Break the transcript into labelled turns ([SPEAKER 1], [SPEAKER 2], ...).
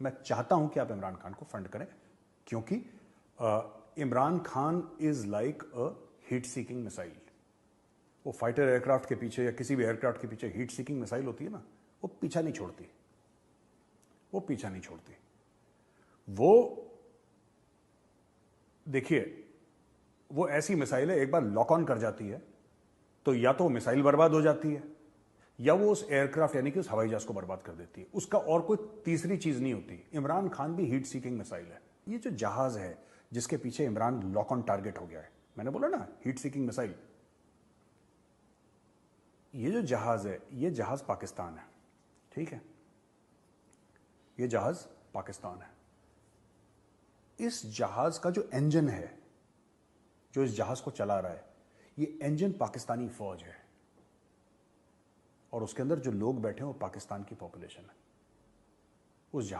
[SPEAKER 1] मैं चाहता हूं कि आप इमरान खान को फंड करें, क्योंकि Imran Khan is like a heat seeking missile. वो फाइटर एयरक्राफ्ट के पीछे या किसी भी एयरक्राफ्ट के पीछे हीट सीकिंग मिसाइल होती है ना, वो पीछा नहीं छोड़ती, वो पीछा नहीं छोड़ती। वो देखिए, वो ऐसी मिसाइल है, एक बार लॉक ऑन कर जाती है तो या तो मिसाइल बर्बाद हो जाती है या वो उस एयरक्राफ्ट यानी कि उस हवाई जहाज को बर्बाद कर देती है। उसका और कोई तीसरी चीज नहीं होती। इमरान खान भी हीट सीकिंग मिसाइल है। ये जो जहाज है जिसके पीछे इमरान लॉक ऑन टारगेट हो गया है, मैंने बोला ना हीट सीकिंग मिसाइल, ये जो जहाज है ये जहाज पाकिस्तान है, ठीक है, ये जहाज पाकिस्तान है। इस जहाज का जो इंजन है, जो इस जहाज को चला रहा है, ये इंजन पाकिस्तानी फौज है और उसके अंदर जो लोग बैठे हैं वो पाकिस्तान की पॉपुलेशन है। उस जहाज